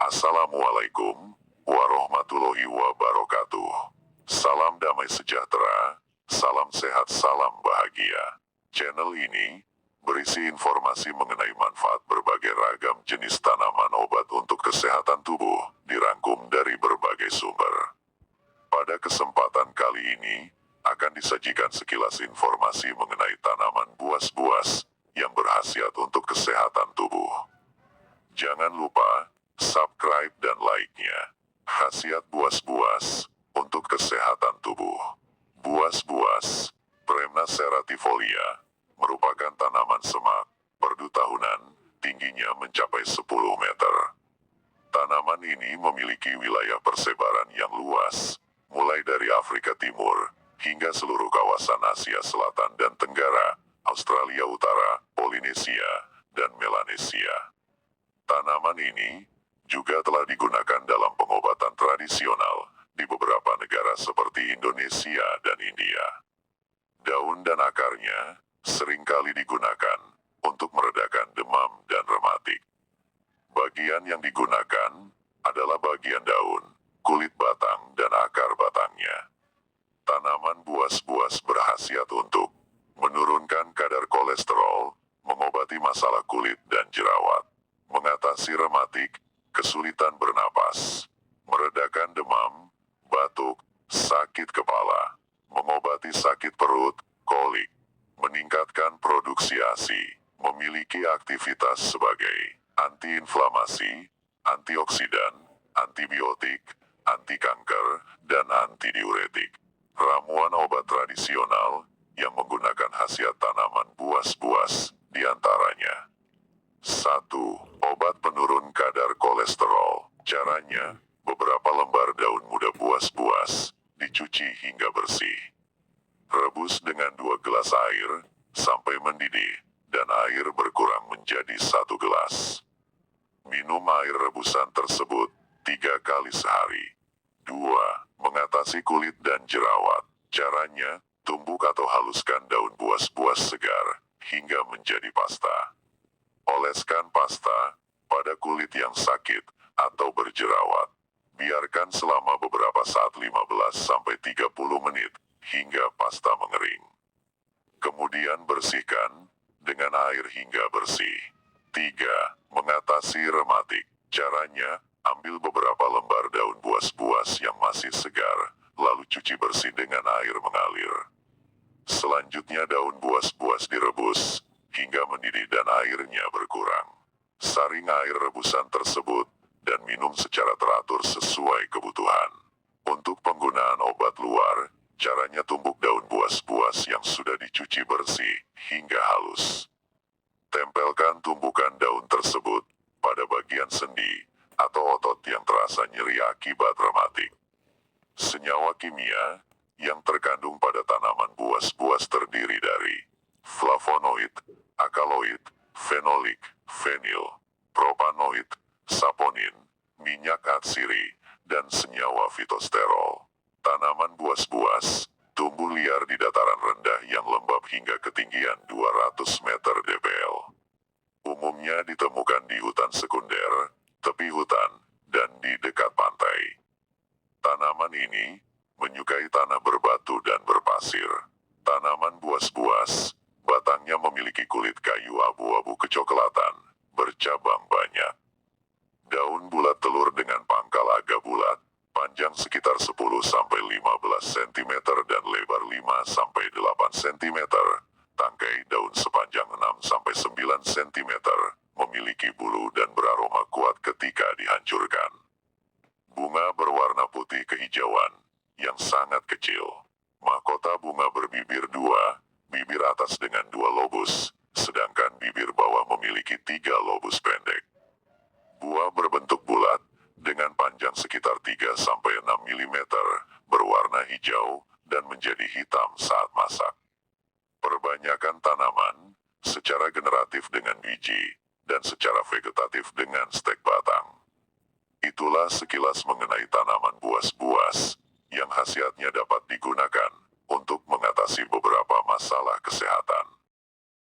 Assalamualaikum warahmatullahi wabarakatuh. Salam damai sejahtera, salam sehat, salam bahagia. Channel ini berisi informasi mengenai manfaat berbagai ragam jenis tanaman obat untuk kesehatan tubuh, dirangkum dari berbagai sumber. Pada kesempatan kali ini, akan disajikan sekilas informasi mengenai tanaman buas-buas yang berkhasiat untuk kesehatan tubuh. Jangan lupa subscribe dan like-nya. Khasiat buas-buas untuk kesehatan tubuh. Buas-buas, Premna ceratifolia, merupakan tanaman semak, perdu tahunan, tingginya mencapai 10 meter. Tanaman ini memiliki wilayah persebaran yang luas, mulai dari Afrika Timur, hingga seluruh kawasan Asia Selatan dan Tenggara, Australia Utara, Polinesia, dan Melanesia. Tanaman ini juga telah digunakan dalam pengobatan tradisional di beberapa negara seperti Indonesia dan India. Daun dan akarnya seringkali digunakan untuk meredakan demam dan rematik. Bagian yang digunakan adalah bagian daun, kulit batang, dan akar batangnya. Tanaman buas-buas berkhasiat untuk menurunkan kadar kolesterol, mengobati masalah kulit dan jerawat, mengatasi rematik, kesulitan bernapas, meredakan demam, batuk, sakit kepala, mengobati sakit perut, kolik, meningkatkan produksi ASI, memiliki aktivitas sebagai antiinflamasi, antioksidan, antibiotik, anti kanker, dan antidiuretik. Ramuan obat tradisional yang menggunakan khasiat tanaman buas-buas diantaranya. 1. Obat penurun kadar kolesterol. Caranya, beberapa lembar daun muda buas-buas dicuci hingga bersih. Rebus dengan 2 gelas air sampai mendidih dan air berkurang menjadi 1 gelas. Minum air rebusan tersebut 3 kali sehari. 2. Mengatasi kulit dan jerawat. Caranya, tumbuk atau haluskan daun buas-buas segar hingga menjadi pasta. Oleskan pasta pada kulit yang sakit atau berjerawat. Biarkan selama beberapa saat 15-30 menit hingga pasta mengering. Kemudian bersihkan dengan air hingga bersih. 3. Mengatasi rematik. Caranya, ambil beberapa lembar daun buas-buas yang masih segar, lalu cuci bersih dengan air mengalir. Selanjutnya daun buas-buas direbus hingga mendidih dan airnya berkurang. Saring air rebusan tersebut dan minum secara teratur sesuai kebutuhan. Untuk penggunaan obat luar, caranya tumbuk daun buas-buas yang sudah dicuci bersih hingga halus. Tempelkan tumbukan daun tersebut pada bagian sendi atau otot yang terasa nyeri akibat rematik. Senyawa kimia yang terkandung pada tanaman buas-buas terdiri dari flavonoid, alkaloid, fenolik, fenil, propanoid, saponin, minyak atsiri, dan senyawa fitosterol. Tanaman buas-buas tumbuh liar di dataran rendah yang lembab hingga ketinggian 200 meter dbl. Umumnya ditemukan di hutan sekunder, tepi hutan, dan di dekat pantai. Tanaman ini menyukai tanah berbatu dan berpasir. Tanaman buas-buas, batangnya memiliki kulit kayu abu-abu kecoklatan, bercabang banyak. Daun bulat telur dengan pangkal agak bulat, panjang sekitar 10-15 cm dan lebar 5-8 cm. Tangkai daun sepanjang 6-9 cm, memiliki bulu dan beraroma kuat ketika dihancurkan. Bunga berwarna putih kehijauan, yang sangat kecil. Mahkota bunga berbibir 2, bibir atas dengan 2 lobus, sedangkan bibir bawah memiliki 3 lobus pendek. Buah berbentuk bulat, dengan panjang sekitar 3-6 mm, berwarna hijau, dan menjadi hitam saat masak. Perbanyakan tanaman, secara generatif dengan biji, dan secara vegetatif dengan stek batang. Itulah sekilas mengenai tanaman buas-buas, yang khasiatnya dapat digunakan untuk mengatasi beberapa masalah kesehatan.